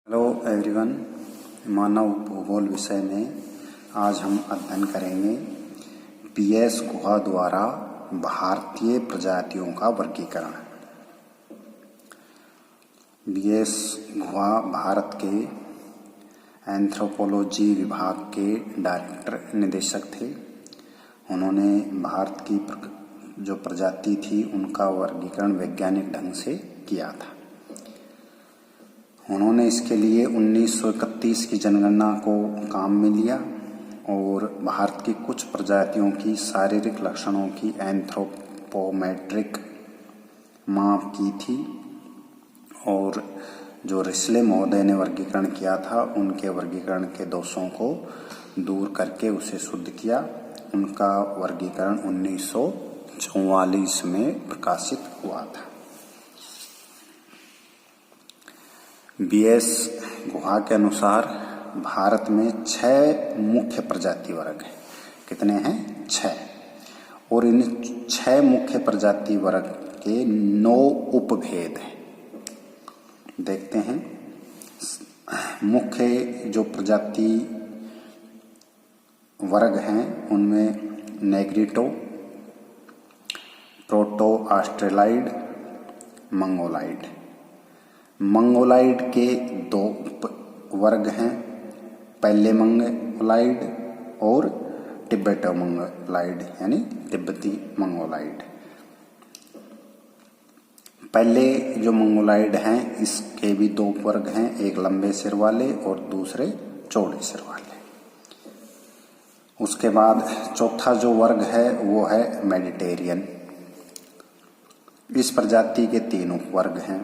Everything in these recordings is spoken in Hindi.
Hello everyone. मानव भूगोल विषय में आज हम अध्ययन करेंगे पीएस गुहा द्वारा भारतीय प्रजातियों का वर्गीकरण। पीएस गुहा भारत के एंथ्रोपोलॉजी विभाग के डायरेक्टर निदेशक थे। उन्होंने भारत की जो प्रजाति थी उनका वर्गीकरण वैज्ञानिक ढंग से किया था। उन्होंने इसके लिए 1931 की जनगणना को काम में लिया और भारत की कुछ प्रजातियों की शारीरिक लक्षणों की एंथ्रोपोमेट्रिक माप की थी और जो रिस्ले महोदय ने वर्गीकरण किया था उनके वर्गीकरण के दोषों को दूर करके उसे शुद्ध किया। उनका वर्गीकरण 1944 में प्रकाशित हुआ था। बीएस गुहा के अनुसार भारत में 6 मुख्य प्रजाति वर्ग हैं। कितने हैं? 6। और इन 6 मुख्य प्रजाति वर्ग के 9 उपभेद हैं। देखते हैं। मुख्य जो प्रजाति वर्ग हैं उनमें Negrito, proto Australoid, Mongoloid. Mongoloid के 2 वर्ग हैं, पहले मंगोलाइड और तिब्बतो मंगोलाइड यानी तिब्बती मंगोलाइड। पहले जो मंगोलाइड हैं इसके भी 2 वर्ग हैं, एक लंबे सिर वाले और दूसरे चौड़े सिर वाले। उसके बाद चौथा जो वर्ग है वो है मेडिटेरियन। इस प्रजाति के 3 उपवर्ग हैं,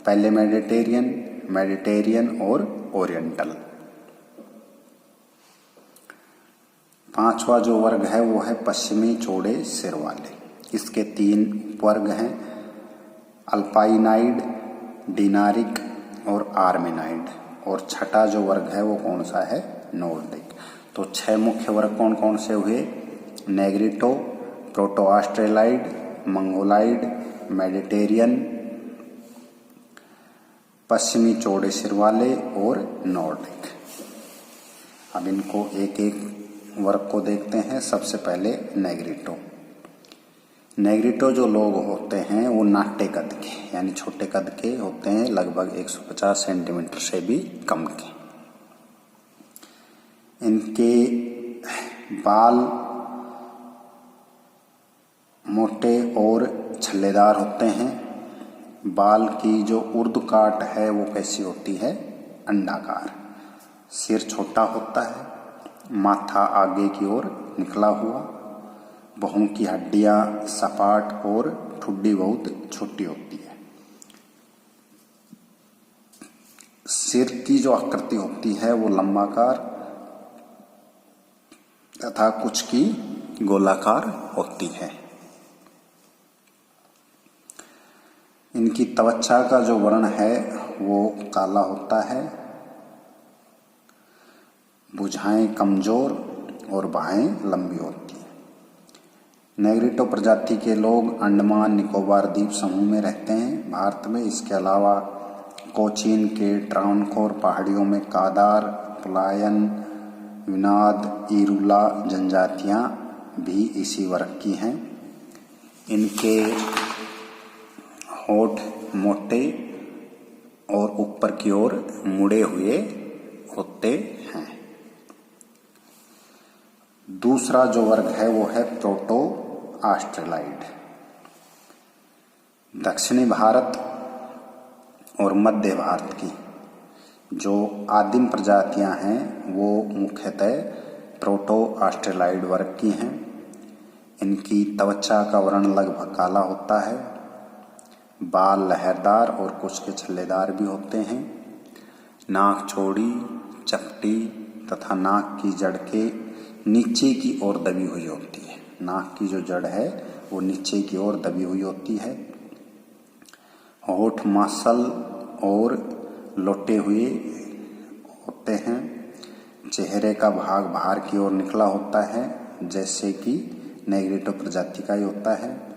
पहले मेडिटेरियन और ओरिएंटल। 5वां जो वर्ग है वो है पश्चिमी चौड़े सिर वाले। इसके 3 वर्ग हैं, अल्पाइनाइड, डिनारिक और आर्मेनाइड। और 6ठा जो वर्ग है वो कौन सा है? नॉर्डिक। तो 6 मुख्य वर्ग कौन कौन से हुए? Negrito, proto Australoid, Mongoloid, Mediterranean, पश्चिमी चौड़े सिर वाले और नॉर्डिक। अब इनको एक एक वर्ग को देखते हैं। सबसे पहले नेग्रिटो। नेग्रिटो जो लोग होते हैं वो नाट्य कद के यानी छोटे कद के होते हैं, लगभग 150 सेंटीमीटर से भी कम के। इनके बाल मोटे और छल्लेदार होते हैं। बाल की जो ऊर्ध्वकाट है वो कैसी होती है? अंडाकार। सिर छोटा होता है, माथा आगे की ओर निकला हुआ, बाहों की हड्डियां सपाट और ठुड्डी बहुत छोटी होती है। सिर की जो आकृति होती है वो लंबाकार तथा कुछ की गोलाकार होती है। इनकी त्वचा का जो वर्ण है वो काला होता है, भुजाएं कमजोर और बाहें लंबी होती हैं। नेग्रिटो प्रजाति के लोग अंडमान निकोबार द्वीप समूह में रहते हैं भारत में। इसके अलावा कोचीन के ट्रावनकोर पहाड़ियों में कादार, पलायन, विनाद, इरुला जनजातियां भी इसी वर्ग की हैं। इनके होठ मोटे और ऊपर की ओर मुड़े हुए होते हैं। दूसरा जो वर्ग है वो है प्रोटो ऑस्ट्रेलाइड। दक्षिणी भारत और मध्य भारत की जो आदिम प्रजातियां हैं वो मुख्यतः प्रोटो ऑस्ट्रेलाइड वर्ग की हैं। इनकी त्वचा का वर्ण लगभग काला होता है, बाल लहरदार और कुछ के छल्लेदार भी होते हैं। नाक चौड़ी, चपटी तथा नाक की जड़ के नीचे की ओर दबी हुई होती है। नाक की जो जड़ है वो नीचे की ओर दबी हुई होती है। होठ मांसल और लौटे हुए होते हैं। चेहरे का भाग बाहर की ओर निकला होता है, जैसे कि नेग्रिटो प्रजाति का ही होता है।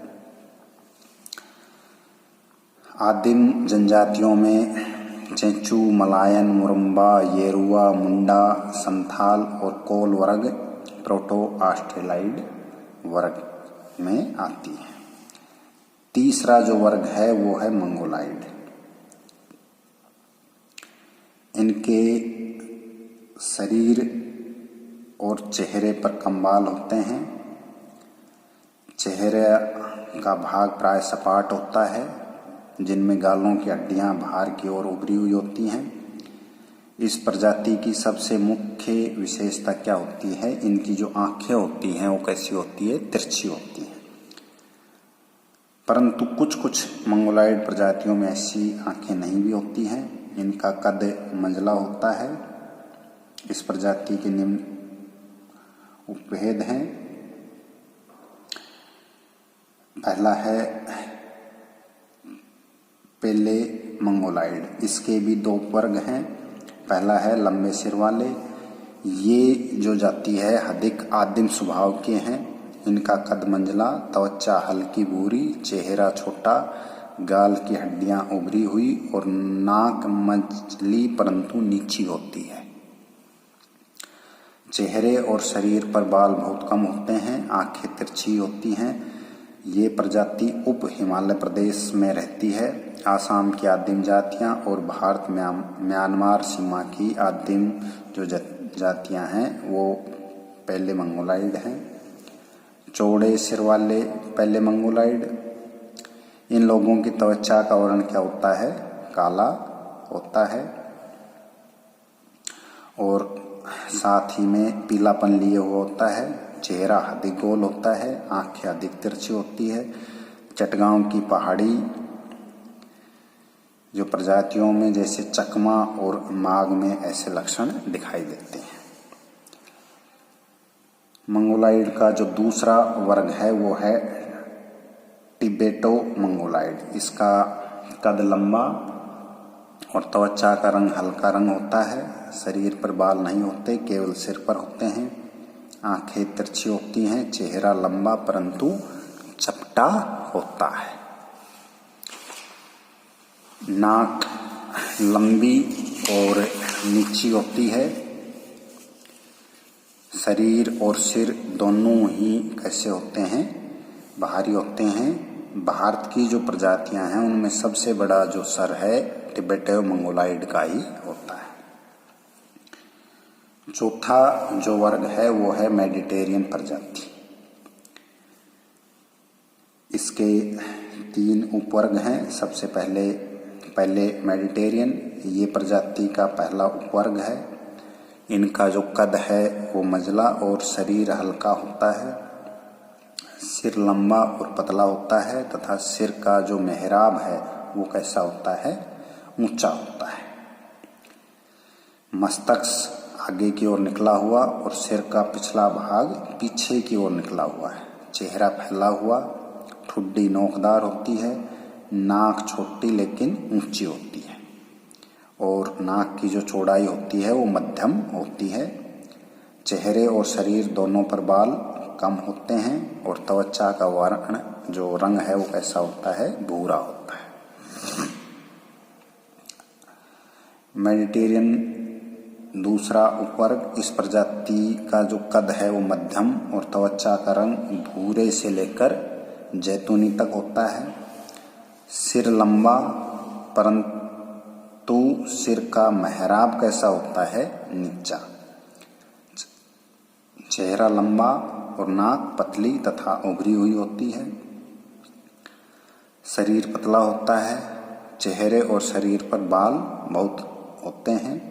आदिम जनजातियों में चेंचू, मलायन, मुरम्बा, येरुआ, मुंडा, संथाल और कोल वर्ग प्रोटो ऑस्ट्रेलाइड वर्ग में आती है। तीसरा जो वर्ग है वो है मंगोलाइड। इनके शरीर और चेहरे पर कम बाल होते हैं। चेहरे का भाग प्राय सपाट होता है, जिनमें गालों की हड्डियां बाहर की ओर उभरी हुई होती हैं। इस प्रजाति की सबसे मुख्य विशेषता क्या होती है? इनकी जो आंखें होती हैं वो कैसी होती है? तिरछी होती हैं। परंतु कुछ कुछ मंगोलाइड प्रजातियों में ऐसी आंखें नहीं भी होती हैं। इनका कद मंझला होता है। इस प्रजाति के निम्न उपभेद हैं। पहला है पेले मंगोलाइड। इसके भी दो वर्ग हैं। पहला है लंबे सिर वाले। ये जो जाति है अधिक आदिम स्वभाव के हैं। इनका कद मंझला, त्वचा हल्की भूरी, चेहरा छोटा, गाल की हड्डियां उभरी हुई और नाक मंझली परंतु नीची होती है। चेहरे और शरीर पर बाल बहुत कम होते हैं। आंखें तिरछी होती हैं। ये प्रजाति उप हिमालय प्रदेश में रहती है। आसाम की आदिम जातियां और भारत म्यांमार सीमा की आदिम जो जातियां हैं वो पहले मंगोलाइड हैं। चौड़े सिर वाले पहले मंगोलाइड। इन लोगों की त्वचा का वर्ण क्या होता है? काला होता है और साथ ही में पीलापन लिए हुआ होता है। चेहरा अधिक गोल होता है। आंखें अधिक तिरछी होती है। चटगांव की पहाड़ी जो प्रजातियों में जैसे चकमा और माघ में ऐसे लक्षण दिखाई देते हैं। मंगोलाइड का जो दूसरा वर्ग है वो है टिबेटो मंगोलाइड। इसका कद लंबा और त्वचा का रंग हल्का रंग होता है। शरीर पर बाल नहीं होते, केवल सिर पर होते हैं। आंखें तिरछी होती हैं। चेहरा लंबा परंतु चपटा होता है। नाक लंबी और नीची होती है। शरीर और सिर दोनों ही कैसे होते हैं? बाहरी होते हैं। भारत की जो प्रजातियां हैं उनमें सबसे बड़ा जो सर है टिबेटो मंगोलाइड का ही होता है। चौथा जो वर्ग है वो है मेडिटेरियन प्रजाति। इसके 3 उपवर्ग हैं। सबसे पहले मेडिटेरियन, ये प्रजाति का पहला उपवर्ग है। इनका जो कद है वो मंझला और शरीर हल्का होता है। सिर लंबा और पतला होता है तथा सिर का जो मेहराब है वो कैसा होता है? ऊंचा होता है। मस्तक आगे की ओर निकला हुआ और सिर का पिछला भाग पीछे की ओर निकला हुआ है। चेहरा फैला हुआ, ठुड्डी नोकदार होती है। नाक छोटी लेकिन ऊंची होती है और नाक की जो चौड़ाई होती है वो मध्यम होती है। चेहरे और शरीर दोनों पर बाल कम होते हैं और त्वचा का वर्ण जो रंग है वो कैसा होता है? भूरा होता है। मेडिटेरियन दूसरा उपवर्ग। इस प्रजाति का जो कद है वो मध्यम और त्वचा का रंग भूरे से लेकर जैतूनी तक होता है। सिर लंबा परंतु सिर का मेहराब कैसा होता है? नीचा। चेहरा लंबा और नाक पतली तथा उभरी हुई होती है। शरीर पतला होता है। चेहरे और शरीर पर बाल बहुत होते हैं।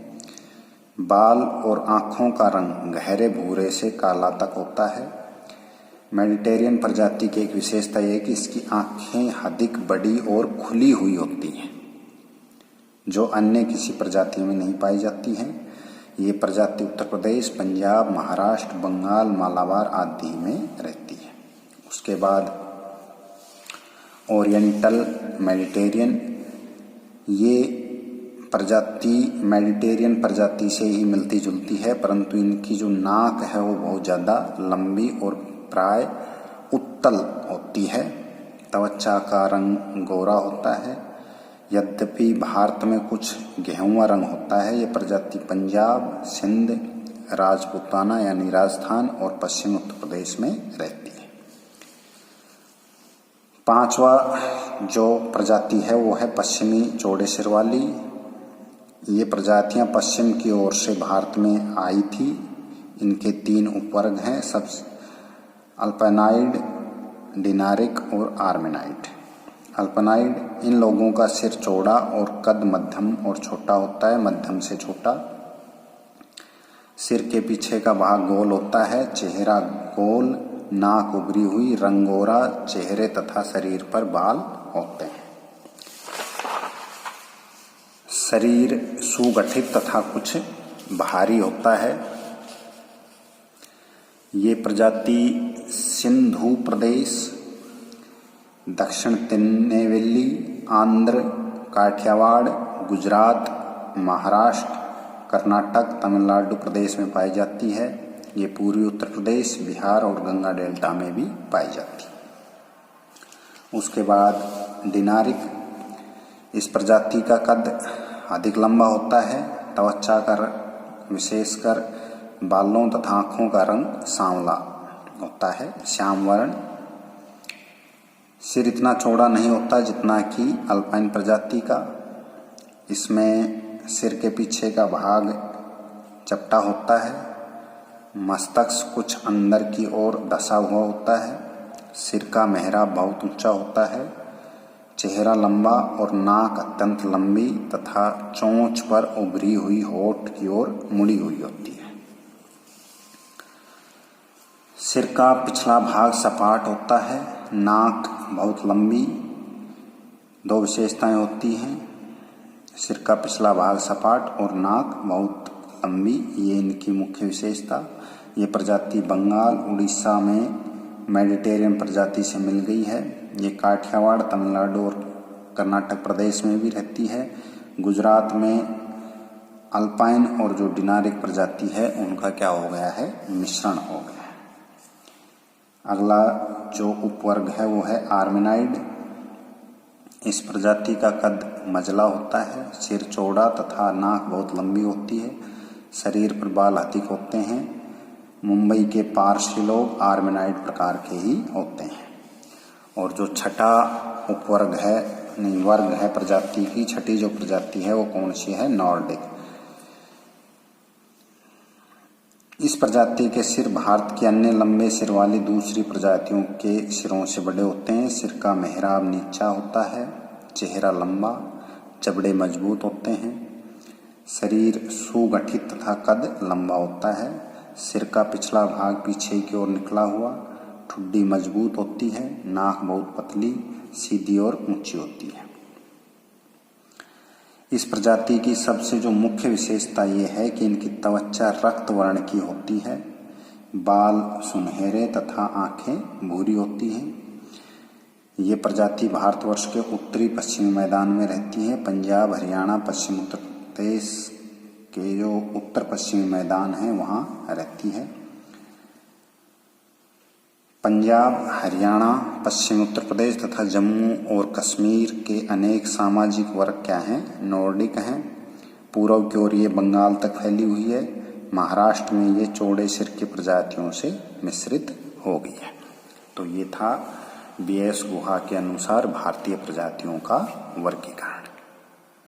बाल और आँखों का रंग गहरे भूरे से काला तक होता है। मेडिटेरियन प्रजाति की एक विशेषता यह है कि इसकी आँखें अधिक बड़ी और खुली हुई होती हैं, जो अन्य किसी प्रजाति में नहीं पाई जाती हैं। ये प्रजाति उत्तर प्रदेश, पंजाब, महाराष्ट्र, बंगाल, मालाबार आदि में रहती है। उसके बाद ओरिएंटल मेडिटेरियन, ये प्रजाति मेडिटेरियन प्रजाति से ही मिलती जुलती है, परंतु इनकी जो नाक है वो बहुत ज़्यादा लंबी और प्राय उत्तल होती है। त्वचा का रंग गोरा होता है। यद्यपि भारत में कुछ गेहुआ रंग होता है। ये प्रजाति पंजाब, सिंध, राजपूताना यानी राजस्थान और पश्चिम उत्तर प्रदेश में रहती है। पांचवा जो प्रजाति है वो है पश्चिमी चौड़े सिर वाली। ये प्रजातियां पश्चिम की ओर से भारत में आई थी। इनके 3 उपवर्ग हैं, सब अल्पाइनाइड, डिनारिक और आर्मेनाइड। अल्पाइनाइड इन लोगों का सिर चौड़ा और कद मध्यम और छोटा होता है, मध्यम से छोटा। सिर के पीछे का भाग गोल होता है, चेहरा गोल, नाक उभरी हुई, रंग गोरा, चेहरे तथा शरीर पर बाल होते हैं। शरीर सुगठित तथा कुछ भारी होता है। ये प्रजाति सिंधु प्रदेश, दक्षिण तिरुनेलवेली, आंध्र, काठियावाड़, गुजरात, महाराष्ट्र, कर्नाटक, तमिलनाडु प्रदेश में पाई जाती है। ये पूर्वी उत्तर प्रदेश, बिहार और गंगा डेल्टा में भी पाई जाती है। उसके बाद डिनारिक, इस प्रजाति का कद अधिक लंबा होता है। त्वचा का विशेषकर बालों तथा आँखों का रंग सांवला होता है, श्याम वर्ण। सिर इतना चौड़ा नहीं होता जितना कि अल्पाइन प्रजाति का। इसमें सिर के पीछे का भाग चपटा होता है। मस्तक कुछ अंदर की ओर धंसा हुआ होता है। सिर का मेहराब बहुत ऊंचा होता है। चेहरा लंबा और नाक अत्यंत लंबी तथा चोंच पर उभरी हुई होठ की ओर मुड़ी हुई होती है। सिर का पिछला भाग सपाट होता है। नाक बहुत लंबी। 2 विशेषताएं होती हैं, सिर का पिछला भाग सपाट और नाक बहुत लंबी, ये इनकी मुख्य विशेषता। ये प्रजाति बंगाल, उड़ीसा में मेडिटेरियन प्रजाति से मिल गई है। ये काठियावाड़, तमिलनाडु और कर्नाटक प्रदेश में भी रहती है। गुजरात में अल्पाइन और जो डिनारिक प्रजाति है उनका क्या हो गया है, मिश्रण हो गया है। अगला जो उपवर्ग है वो है आर्मेनाइड। इस प्रजाति का कद मझला होता है। सिर चौड़ा तथा नाक बहुत लंबी होती है। शरीर पर बाल अधिक होते हैं। मुंबई के पारसी लोग आर्मेनाइड प्रकार के ही होते हैं। और जो छठा उपवर्ग है, नहीं वर्ग है प्रजाति की, छठी जो प्रजाति है वो कौन सी है, नॉर्डिक। इस प्रजाति के सिर भारत की अन्य लंबे सिर वाली दूसरी प्रजातियों के सिरों से बड़े होते हैं। सिर का मेहराब नीचा होता है। चेहरा लंबा, जबड़े मजबूत होते हैं। शरीर सुगठित तथा कद लंबा होता है। सिर का पिछला भाग पीछे की ओर निकला हुआ, ठुड्डी मजबूत होती है। नाक बहुत पतली, सीधी और ऊंची होती है। इस प्रजाति की सबसे जो मुख्य विशेषता ये है कि इनकी त्वचा रक्त वर्ण की होती है। बाल सुनहरे तथा आंखें भूरी होती हैं। ये प्रजाति भारतवर्ष के उत्तरी पश्चिमी मैदान में रहती है। पंजाब, हरियाणा, पश्चिम उत्तर प्रदेश के जो उत्तर पश्चिमी मैदान है वहाँ रहती है। पंजाब, हरियाणा, पश्चिम उत्तर प्रदेश तथा जम्मू और कश्मीर के अनेक सामाजिक वर्ग क्या हैं, नॉर्डिक हैं। पूर्व की ओर ये बंगाल तक फैली हुई है। महाराष्ट्र में ये चौड़े सिर की प्रजातियों से मिश्रित हो गई है। तो ये था बीएस गुहा के अनुसार भारतीय प्रजातियों का वर्गीकरण।